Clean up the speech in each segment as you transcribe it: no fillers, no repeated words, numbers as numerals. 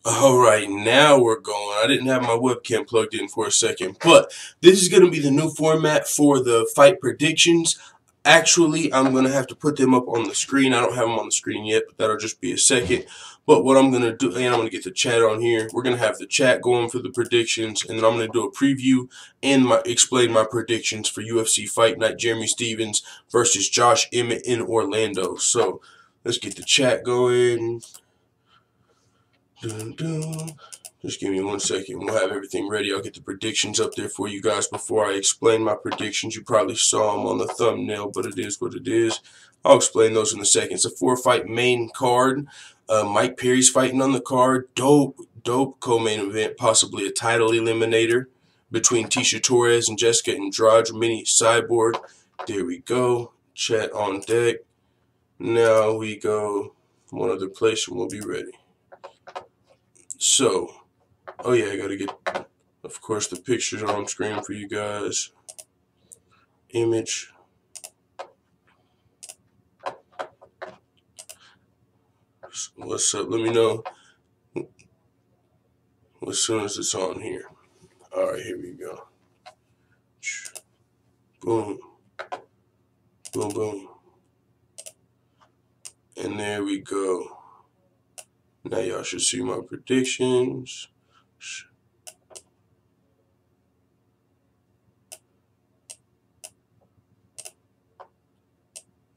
Alright, now we're going. I didn't have my webcam plugged in for a second, but this is going to be the new format for the fight predictions. Actually, I'm going to have to put them up on the screen. I don't have them on the screen yet, but that'll just be a second. But what I'm going to do, and I'm going to get the chat on here. We're going to have the chat going for the predictions, and then I'm going to do a preview and explain my predictions for UFC Fight Night Jeremy Stephens versus Josh Emmett in Orlando. So, let's get the chat going. Dun, dun. Just give me 1 second. We'll have everything ready. I'll get the predictions up there for you guys before I explain my predictions. You probably saw them on the thumbnail, but it is what it is. I'll explain those in a second. It's a 4-fight main card. Mike Perry's fighting on the card. Dope co-main event, possibly a title eliminator between Tisha Torres and Jessica Andrade, mini Cyborg. There we go. Chat on deck. Now we go one other place and we'll be ready. So, oh yeah, I gotta get, of course, the pictures on screen for you guys. Image. What's up? Let me know as soon as it's on here. Alright, here we go. Boom. Boom, boom. And there we go. Now y'all should see my predictions.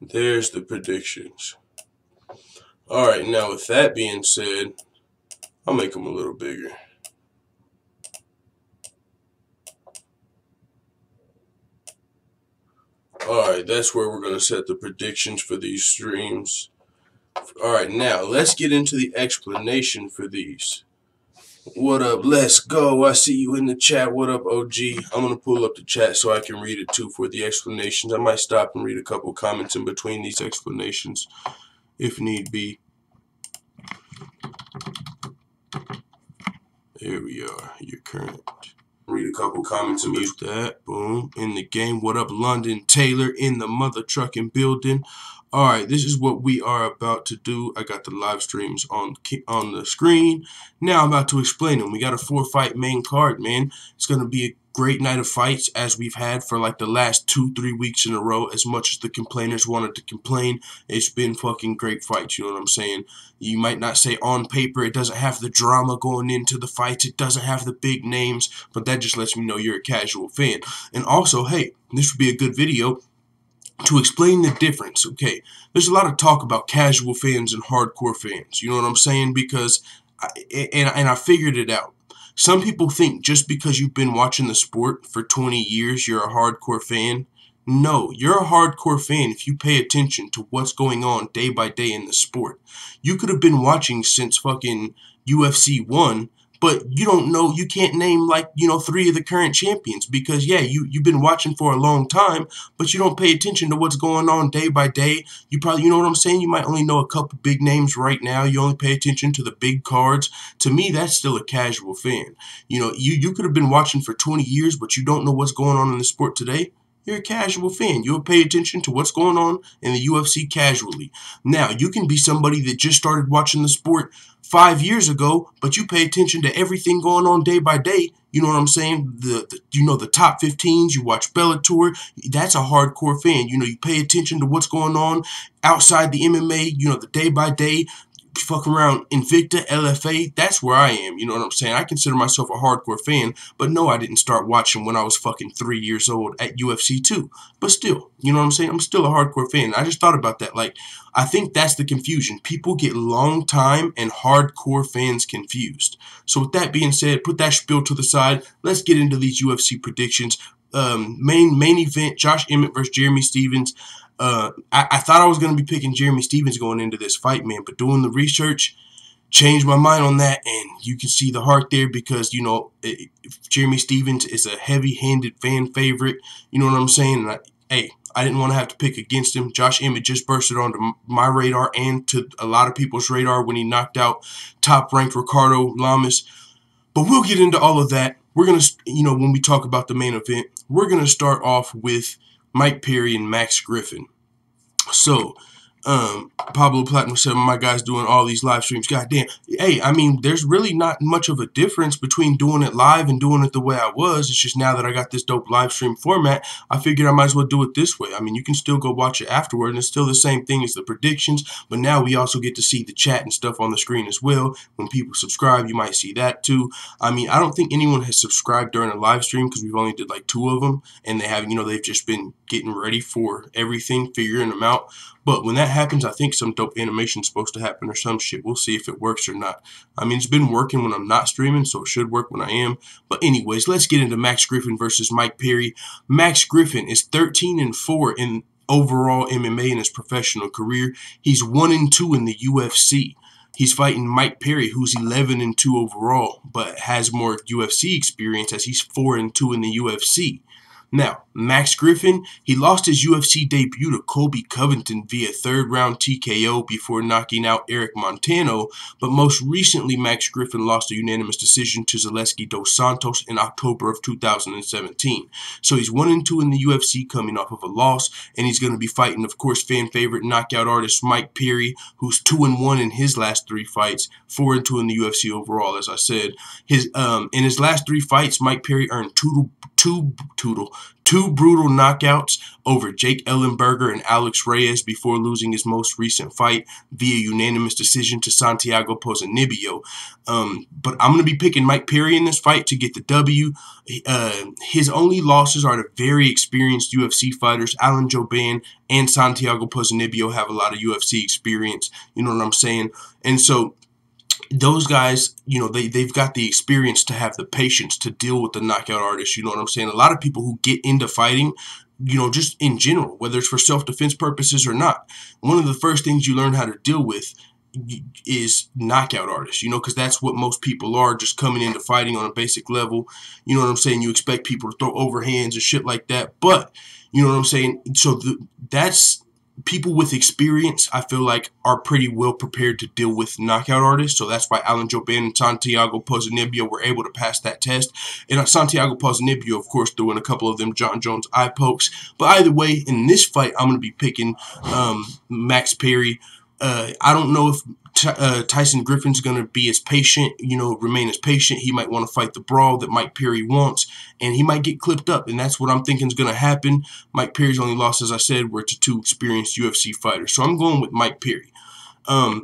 There's the predictions. Alright, now with that being said, I'll make them a little bigger. Alright, that's where we're going to set the predictions for these streams. Alright, now let's get into the explanation for these. What up? Let's go. I see you in the chat. What up, OG? I'm going to pull up the chat so I can read it too for the explanations. I might stop and read a couple comments in between these explanations if need be. Here we are. Your current. Read a couple comments and mute that. Boom. In the game. What up, London? Taylor in the mother trucking building. Alright, this is what we are about to do. I got the live streams on the screen. Now I'm about to explain them. We got a 4-fight main card, man. It's going to be a great night of fights as we've had for like the last 2-3 weeks in a row. As much as the complainers wanted to complain, it's been fucking great fights, you know what I'm saying? You might not say on paper it doesn't have the drama going into the fights, it doesn't have the big names, but that just lets me know you're a casual fan. And also, hey, this would be a good video to explain the difference. Okay, there's a lot of talk about casual fans and hardcore fans, you know what I'm saying? Because I figured it out. Some people think just because you've been watching the sport for 20 years, you're a hardcore fan. No, you're a hardcore fan if you pay attention to what's going on day by day in the sport. You could have been watching since fucking UFC 1, but you don't know, you can't name like, 3 of the current champions because, yeah, you've been watching for a long time, but you don't pay attention to what's going on day by day. You probably, you know what I'm saying? You might only know a couple big names right now. You only pay attention to the big cards. To me, that's still a casual fan. You could have been watching for 20 years, but you don't know what's going on in the sport today. You're a casual fan. You'll pay attention to what's going on in the UFC casually. Now, you can be somebody that just started watching the sport 5 years ago, but you pay attention to everything going on day by day. You know what I'm saying? The top 15s, you watch Bellator. That's a hardcore fan. You pay attention to what's going on outside the MMA, the day by day. Fuck around Invicta, LFA, that's where I am, you know what I'm saying? I consider myself a hardcore fan, but no, I didn't start watching when I was fucking 3 years old at UFC 2. But still, you know what I'm saying? I'm still a hardcore fan. I just thought about that. Like, I think that's the confusion. People get long time and hardcore fans confused. So with that being said, put that spiel to the side. Let's get into these UFC predictions. Main event, Josh Emmett versus Jeremy Stephens. I thought I was going to be picking Jeremy Stephens going into this fight, man, but doing the research changed my mind on that, and you can see the heart there because, Jeremy Stephens is a heavy-handed fan favorite, you know what I'm saying? And I didn't want to have to pick against him. Josh Emmett just bursted onto my radar and to a lot of people's radar when he knocked out top-ranked Ricardo Lamas. But we'll get into all of that. We're going to, when we talk about the main event, we're going to start off with Mike Perry and Max Griffin. So, Pablo Platinum said, my guy's doing all these live streams. Goddamn. Hey, I mean, there's really not much of a difference between doing it live and doing it the way I was. It's just now that I got this dope live stream format, I figured I might as well do it this way. I mean, you can still go watch it afterward, and it's still the same thing as the predictions, but now we also get to see the chat and stuff on the screen as well. When people subscribe, you might see that too. I mean, I don't think anyone has subscribed during a live stream because we've only did like 2 of them, and they have, they've just been getting ready for everything, figuring them out. But when that happens, I think some dope animation's supposed to happen or some shit. We'll see if it works or not. I mean, it's been working when I'm not streaming, so it should work when I am. But anyways, let's get into Max Griffin versus Mike Perry. Max Griffin is 13-4 in overall MMA in his professional career. He's 1-2 in the UFC. He's fighting Mike Perry, who's 11-2 overall, but has more UFC experience as he's 4-2 in the UFC. Now, Max Griffin, he lost his UFC debut to Colby Covington via 3rd round TKO before knocking out Eric Montano, but most recently Max Griffin lost a unanimous decision to Zaleski dos Santos in October of 2017. So he's 1-2 in the UFC coming off of a loss, and he's going to be fighting, of course, fan favorite knockout artist Mike Perry, who's 2-1 in his last 3 fights, 4-2 in the UFC overall, as I said. In his last 3 fights, Mike Perry earned two brutal knockouts over Jake Ellenberger and Alex Reyes before losing his most recent fight via unanimous decision to Santiago Ponzinibbio. But I'm going to be picking Mike Perry in this fight to get the W. His only losses are to very experienced UFC fighters. Alan Jouban and Santiago Ponzinibbio have a lot of UFC experience. You know what I'm saying? And so those guys, they've got the experience to have the patience to deal with the knockout artist. You know what I'm saying? A lot of people who get into fighting, just in general, whether it's for self-defense purposes or not, one of the first things you learn how to deal with is knockout artists, because that's what most people are, just coming into fighting on a basic level. You know what I'm saying? You expect people to throw overhands and shit like that, but, you know what I'm saying? So that's... people with experience, I feel like, are pretty well prepared to deal with knockout artists. So that's why Alan Jouban and Santiago Ponzinibbio were able to pass that test. And Santiago Ponzinibbio, of course, threw in a couple of them John Jones eye pokes. But either way, in this fight, I'm going to be picking Max Perry. I don't know if Tyson Griffin's going to be as patient, remain as patient. He might want to fight the brawl that Mike Perry wants, and he might get clipped up, and that's what I'm thinking is going to happen. Mike Perry's only loss, as I said, were to 2 experienced UFC fighters, so I'm going with Mike Perry.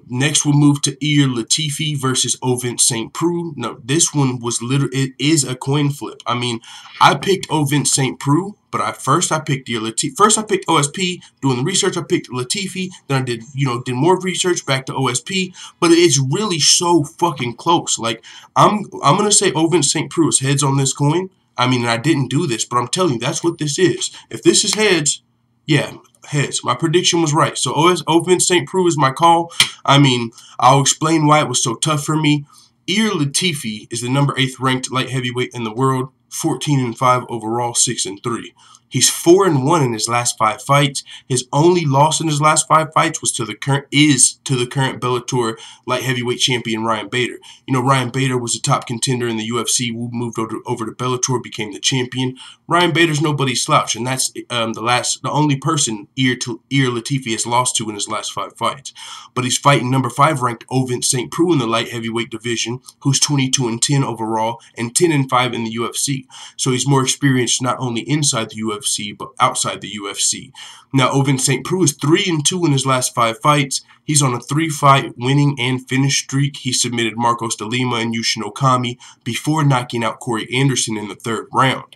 Next we'll move to Ilir Latifi versus Ovince St. Preux. No, this one was it is a coin flip. I mean, I picked Ovince St. Preux, but first I picked Ilir Latifi. First I picked OSP. Doing the research, I picked Latifi. Then I did more research, back to OSP. But it's really so fucking close. Like, I'm gonna say Ovince St. Preux is heads on this coin. I mean, I didn't do this, but I'm telling you, that's what this is. If this is heads, yeah, heads. My prediction was right. So Ovince St. Preux is my call. I mean, I'll explain why it was so tough for me. Ilir Latifi is the number 8th ranked light heavyweight in the world, 14-5 overall, 6-3. He's 4-1 in his last 5 fights. His only loss in his last 5 fights was to the current Bellator light heavyweight champion Ryan Bader. Ryan Bader was a top contender in the UFC, who moved over to Bellator, became the champion. Ryan Bader's nobody's slouch, and that's the only person Ilir Latifi has lost to in his last 5 fights. But he's fighting number 5 ranked Ovince St. Preux in the light heavyweight division, who's 22-10 overall and 10-5 in the UFC. So he's more experienced not only inside the UFC but outside the UFC. Now, Ovince St. Preux is 3-2 in his last 5 fights. He's on a 3-fight winning and finish streak. He submitted Marcos de Lima and Yushin Okami before knocking out Corey Anderson in the 3rd round.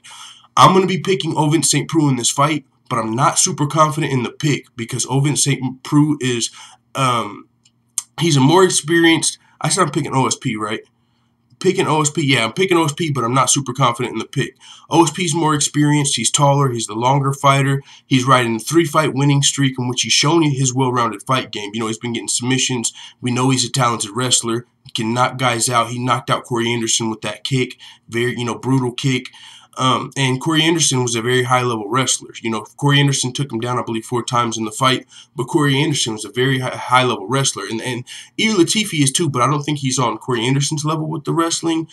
I'm going to be picking Ovince St. Preux in this fight, but I'm not super confident in the pick because Ovince St. Preux is, he's a more experienced, I said I'm picking OSP, right? Picking OSP, yeah, I'm picking OSP, but I'm not super confident in the pick. OSP's more experienced, he's taller, he's the longer fighter, he's riding a 3-fight winning streak in which he's shown his well-rounded fight game. He's been getting submissions, we know he's a talented wrestler, he can knock guys out, he knocked out Corey Anderson with that kick, very, brutal kick. And Corey Anderson was a very high-level wrestler. Corey Anderson took him down, I believe, 4 times in the fight, but Corey Anderson was a very high-level wrestler. And Ilir Latifi is too, but I don't think he's on Corey Anderson's level with the wrestling.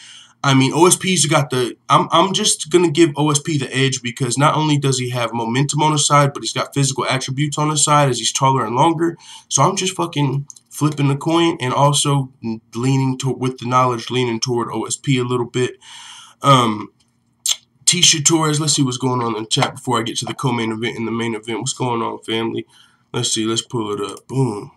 I mean, OSP's got the. I'm just gonna give OSP the edge because not only does he have momentum on his side, but he's got physical attributes on his side as he's taller and longer. So I'm just fucking flipping the coin and also leaning to with the knowledge, leaning toward OSP a little bit. Tisha Torres, let's see what's going on in the chat before I get to the co-main event and the main event. What's going on, family? Let's see. Let's pull it up. Boom.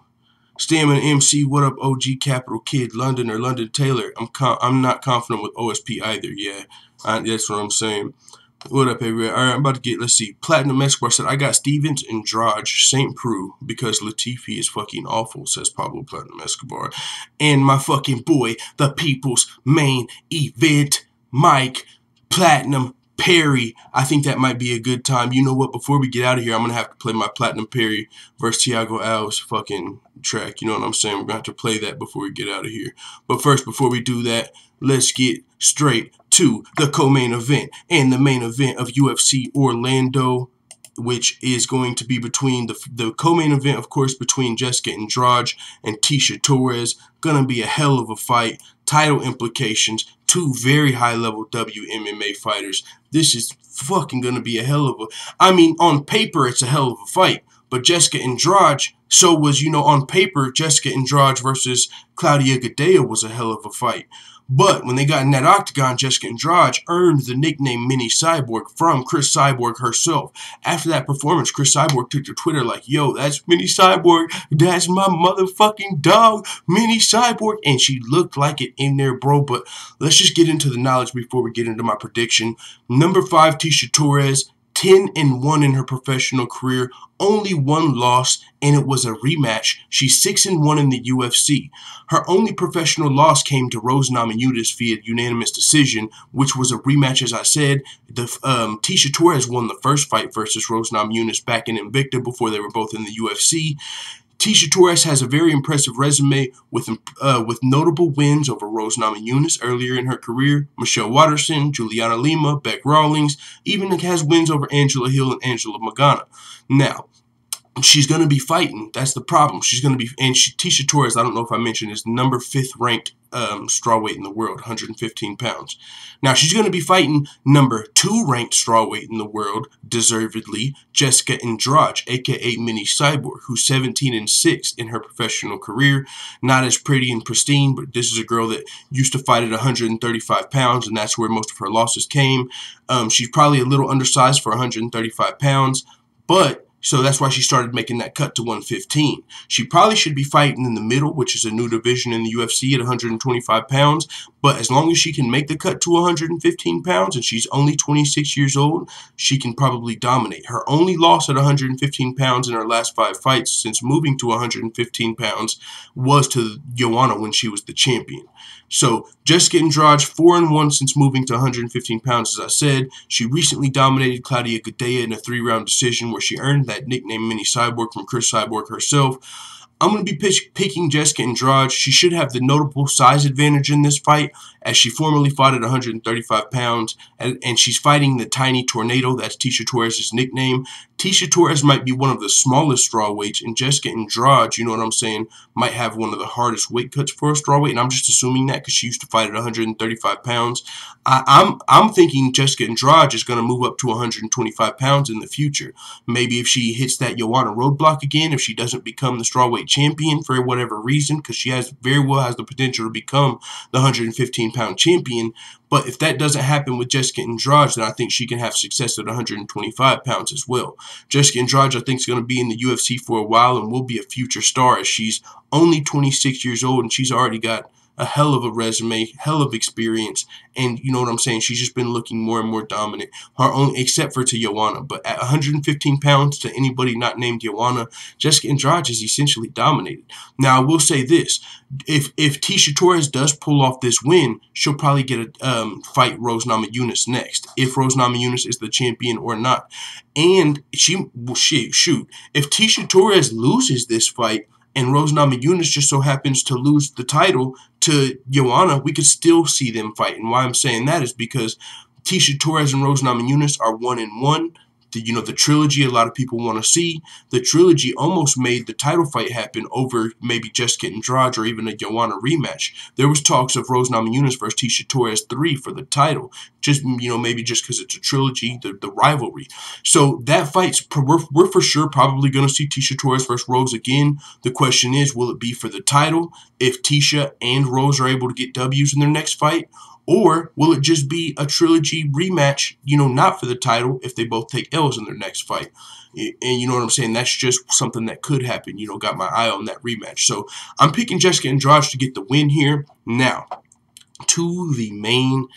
Stamina MC, what up, OG Capital Kid, London or London Taylor? I'm not confident with OSP either. Yeah, that's what I'm saying. What up, everybody? All right, I'm about to get, let's see. Platinum Escobar said, I got Stevens and Draj, St. Preux, because Latifi is fucking awful, says Pablo Platinum Escobar. And my fucking boy, the people's main event, Mike Platinum Perry. I think that might be a good time. You know what? Before we get out of here, I'm going to have to play my Platinum Perry versus Thiago Alves fucking track. You know what I'm saying? We're going to have to play that before we get out of here. But first, before we do that, let's get straight to the co-main event and the main event of UFC Orlando, which is going to be between the co-main event, of course, between Jessica Andrade and Tisha Torres. Gonna be a hell of a fight. Title implications. Two very high-level WMMA fighters. This is fucking gonna be a hell of a... I mean, on paper, it's a hell of a fight. But Jessica Andrade, so was, you know, on paper, Jessica Andrade versus Claudia Gadelha was a hell of a fight. But when they got in that octagon, Jessica Andrade earned the nickname Mini Cyborg from Chris Cyborg herself. After that performance, Chris Cyborg took to Twitter like, yo, that's Mini Cyborg. That's my motherfucking dog, Mini Cyborg. And she looked like it in there, bro. But let's just get into the knowledge before we get into my prediction. Number 5, Tisha Torres. 10-1 in her professional career, only one loss, and it was a rematch. She's 6-1 in the UFC. Her only professional loss came to Rose Namajunas via unanimous decision, which was a rematch, as I said. Tisha Torres won the first fight versus Rose Namajunas back in Invicta before they were both in the UFC. Tisha Torres has a very impressive resume with notable wins over Rose Namajunas earlier in her career, Michelle Waterson, Juliana Lima, Beck Rawlings, even has wins over Angela Hill and Angela Magana. Now, she's going to be fighting. That's the problem. She's going to be, and Tisha Torres, I don't know if I mentioned, is number 5th ranked strawweight in the world, 115 pounds. Now, she's going to be fighting number 2 ranked strawweight in the world, deservedly, Jessica Andrade, a.k.a. Mini Cyborg, who's 17-6 in her professional career. Not as pretty and pristine, but this is a girl that used to fight at 135 pounds, and that's where most of her losses came. She's probably a little undersized for 135 pounds, but... so that's why she started making that cut to 115. She probably should be fighting in the middle, which is a new division in the UFC at 125 pounds. But as long as she can make the cut to 115 pounds, and she's only 26 years old, she can probably dominate. Her only loss at 115 pounds in her last 5 fights since moving to 115 pounds was to Joanna when she was the champion. So, Jessica Andrade, 4-1 since moving to 115 pounds, as I said. She recently dominated Claudia Gadelha in a 3-round decision where she earned that nickname Mini Cyborg from Chris Cyborg herself. I'm going to be picking Jessica Andrade. She should have the notable size advantage in this fight, as she formerly fought at 135 pounds, and she's fighting the Tiny Tornado. That's Tisha Torres' nickname. Tisha Torres might be one of the smallest strawweights, and Jessica Andrade, you know what I'm saying, might have one of the hardest weight cuts for a strawweight, and I'm just assuming that because she used to fight at 135 pounds. I'm thinking Jessica Andrade is going to move up to 125 pounds in the future. Maybe if she hits that Joanna roadblock again, if she doesn't become the strawweight champion for whatever reason, because she very well has the potential to become the 115-pound champion. But if that doesn't happen with Jessica Andrade, then I think she can have success at 125 pounds as well. Jessica Andrade, I think, is going to be in the UFC for a while and will be a future star, as she's only 26 years old and she's already got a hell of a resume, hell of experience, and you know what I'm saying, she's just been looking more and more dominant, her own, except for to Joanna. But at 115 pounds to anybody not named Joanna, Jessica Andrade is essentially dominated. Now, I will say this, if Tisha Torres does pull off this win, she'll probably get a fight Rose Namajunas next, if Rose Namajunas is the champion or not. And shoot, if Tisha Torres loses this fight, and Rose Namajunas just so happens to lose the title to Joanna, we could still see them fight. And why I'm saying that is because Tisha Torres and Rose Namajunas are 1-1. the trilogy a lot of people want to see. The trilogy almost made the title fight happen over maybe Jessica Andrade or even a Joanna rematch. There was talks of Rose Namajunas versus Tisha Torres 3 for the title. Just, maybe just because it's a trilogy, the rivalry. So that fight's, we're for sure probably going to see Tisha Torres versus Rose again. The question is, will it be for the title if Tisha and Rose are able to get W's in their next fight? Or will it just be a trilogy rematch, not for the title if they both take L's in their next fight? And you know what I'm saying? That's just something that could happen. Got my eye on that rematch. So I'm picking Jessica Andrade to get the win here. Now, to the main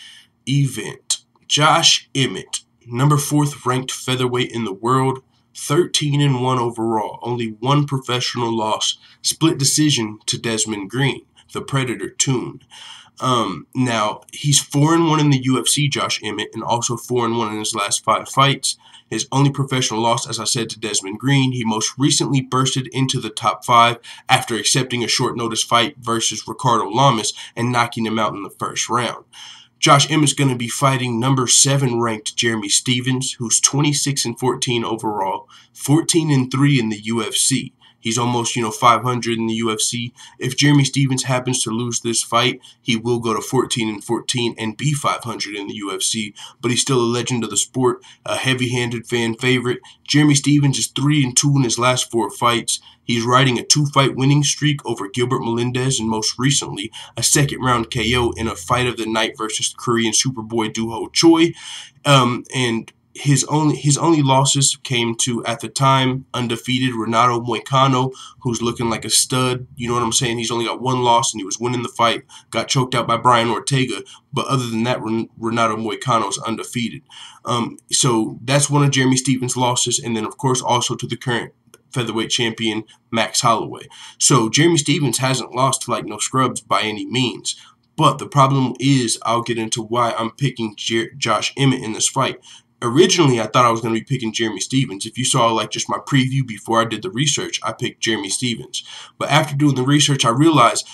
event. Josh Emmett, number 4th ranked featherweight in the world, 13-1 overall. Only one professional loss. Split decision to Desmond Green, the Predator Toon. Now, he's 4-1 in the UFC, Josh Emmett, and also 4-1 in his last 5 fights. His only professional loss, as I said, to Desmond Green. He most recently bursted into the top 5 after accepting a short notice fight versus Ricardo Lamas and knocking him out in the first round. Josh Emmett's going to be fighting number 7 ranked Jeremy Stephens, who's 26-14 overall, 14-3 in the UFC. He's almost, 500 in the UFC. If Jeremy Stephens happens to lose this fight, he will go to 14-14 and be 500 in the UFC. But he's still a legend of the sport, a heavy-handed fan favorite. Jeremy Stephens is 3-2 in his last 4 fights. He's riding a 2-fight winning streak over Gilbert Melendez and most recently a second-round KO in a fight of the night versus Korean Superboy Doo-Ho Choi. And his only losses came to, at the time, undefeated Renato Moicano, who's looking like a stud. You know what I'm saying? He's only got 1 loss, and he was winning the fight. Got choked out by Brian Ortega. But other than that, Renato Moicano's undefeated. So that's one of Jeremy Stephens' losses. And then, of course, also to the current featherweight champion, Max Holloway. So Jeremy Stephens hasn't lost to, no scrubs by any means. But the problem is, I'll get into why I'm picking Josh Emmett in this fight. Originally, I thought I was going to be picking Jeremy Stephens. If you saw, just my preview before I did the research, I picked Jeremy Stephens. But after doing the research, I realized,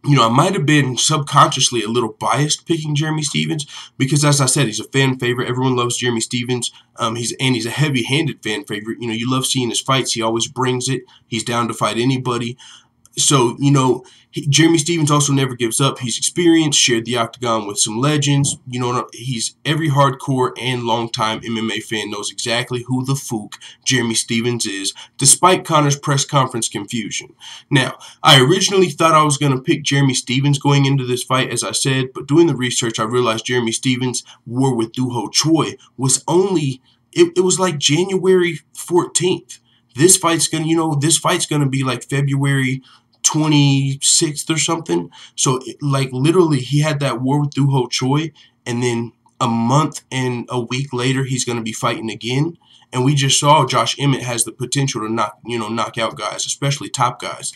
I might have been subconsciously a little biased picking Jeremy Stephens because, as I said, he's a fan favorite. Everyone loves Jeremy Stephens. He's a heavy-handed fan favorite. You love seeing his fights. He always brings it. He's down to fight anybody. So, Jeremy Stephens also never gives up. He's experienced, shared the octagon with some legends. He's every hardcore and longtime MMA fan knows exactly who the fook Jeremy Stephens is, despite Conor's press conference confusion. Now, I originally thought I was going to pick Jeremy Stephens going into this fight, as I said, but doing the research, I realized Jeremy Stephens' war with Doo-Ho Choi was only, it was like January 14th. This fight's gonna be like February 26th or something. So, literally, he had that war with Doo-Ho Choi, and then a month and a week later, he's going to be fighting again. And we just saw Josh Emmett has the potential to knock out guys, especially top guys.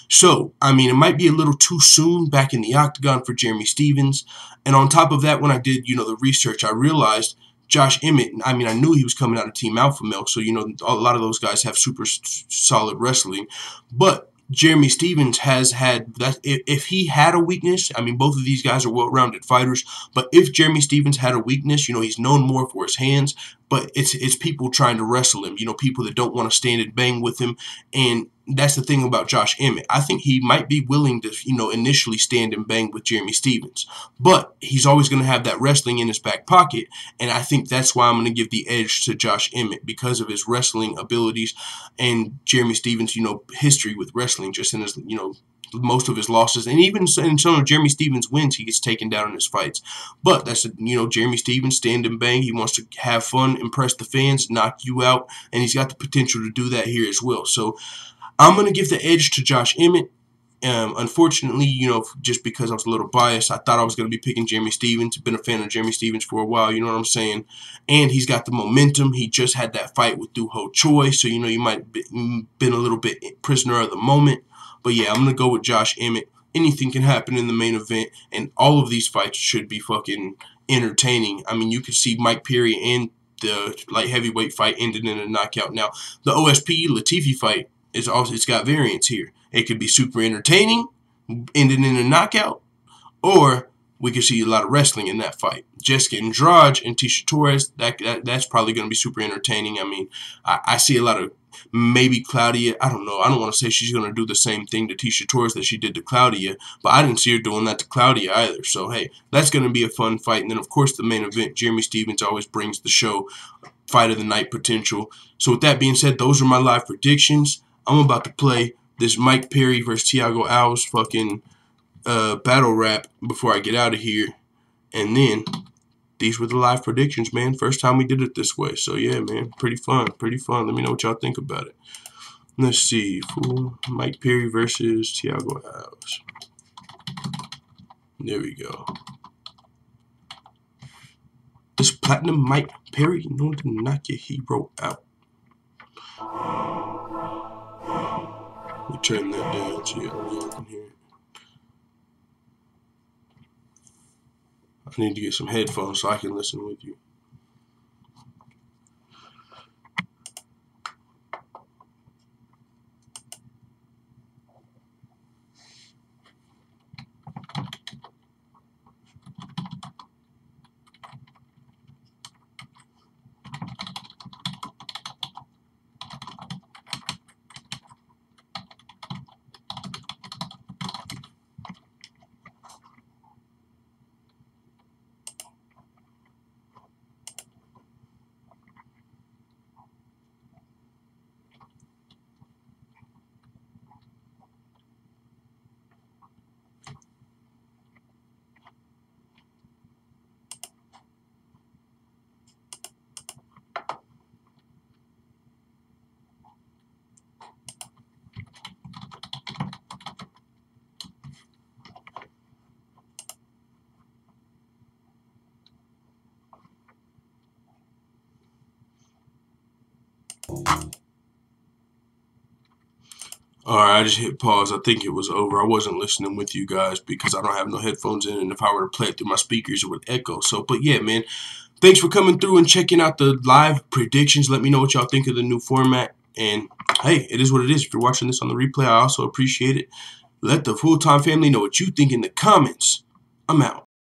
So, it might be a little too soon back in the octagon for Jeremy Stephens. And on top of that, when I did, the research, I realized Josh Emmett, I knew he was coming out of Team Alpha Male, so, a lot of those guys have super solid wrestling. But Jeremy Stephens has had that. If he had a weakness, both of these guys are well-rounded fighters. But if Jeremy Stephens had a weakness, he's known more for his hands. But it's people trying to wrestle him. People that don't want to stand and bang with him. And that's the thing about Josh Emmett. I think he might be willing to, initially stand and bang with Jeremy Stephens. But he's always going to have that wrestling in his back pocket. And I think that's why I'm going to give the edge to Josh Emmett because of his wrestling abilities and Jeremy Stephens, history with wrestling, just in his, most of his losses. And even in some of Jeremy Stephens' wins, he gets taken down in his fights. But that's, Jeremy Stephens, stand and bang. He wants to have fun, impress the fans, knock you out. And he's got the potential to do that here as well. So I'm going to give the edge to Josh Emmett. Unfortunately, just because I was a little biased, I thought I was going to be picking Jeremy Stephens. Been a fan of Jeremy Stephens for a while, you know what I'm saying? And he's got the momentum. He just had that fight with Doo-Ho Choi, so, you might have been a little bit prisoner of the moment. But, yeah, I'm going to go with Josh Emmett. Anything can happen in the main event, and all of these fights should be fucking entertaining. You could see Mike Perry and the light heavyweight fight ended in a knockout. Now, the OSP Latifi fight, it's got variants here. It could be super entertaining, ending in a knockout, or we could see a lot of wrestling in that fight. Jessica Andrade and Tisha Torres, that's probably going to be super entertaining. I mean, I see a lot of maybe Claudia. I don't know. I don't want to say she's going to do the same thing to Tisha Torres that she did to Claudia, but I didn't see her doing that to Claudia either. So, hey, that's going to be a fun fight. And then, of course, the main event, Jeremy Stevens always brings the show fight of the night potential. So, with that being said, those are my live predictions. I'm about to play this Mike Perry versus Thiago Alves fucking battle rap before I get out of here. And then these were the live predictions, man. First time we did it this way. So yeah, man, pretty fun. Let me know what y'all think about it. Let's see. Mike Perry versus Thiago Alves. There we go. This platinum Mike Perry known to knock your hero out. Let me turn that down so y'all can hear it. I need to get some headphones so I can listen with you. Alright, I just hit pause. I think it was over. I wasn't listening with you guys because I don't have no headphones in, and if I were to play it through my speakers, it would echo. So, but yeah, man, thanks for coming through and checking out the live predictions. Let me know what y'all think of the new format. And hey, it is what it is. If you're watching this on the replay, I also appreciate it. Let the full-time family know what you think in the comments. I'm out.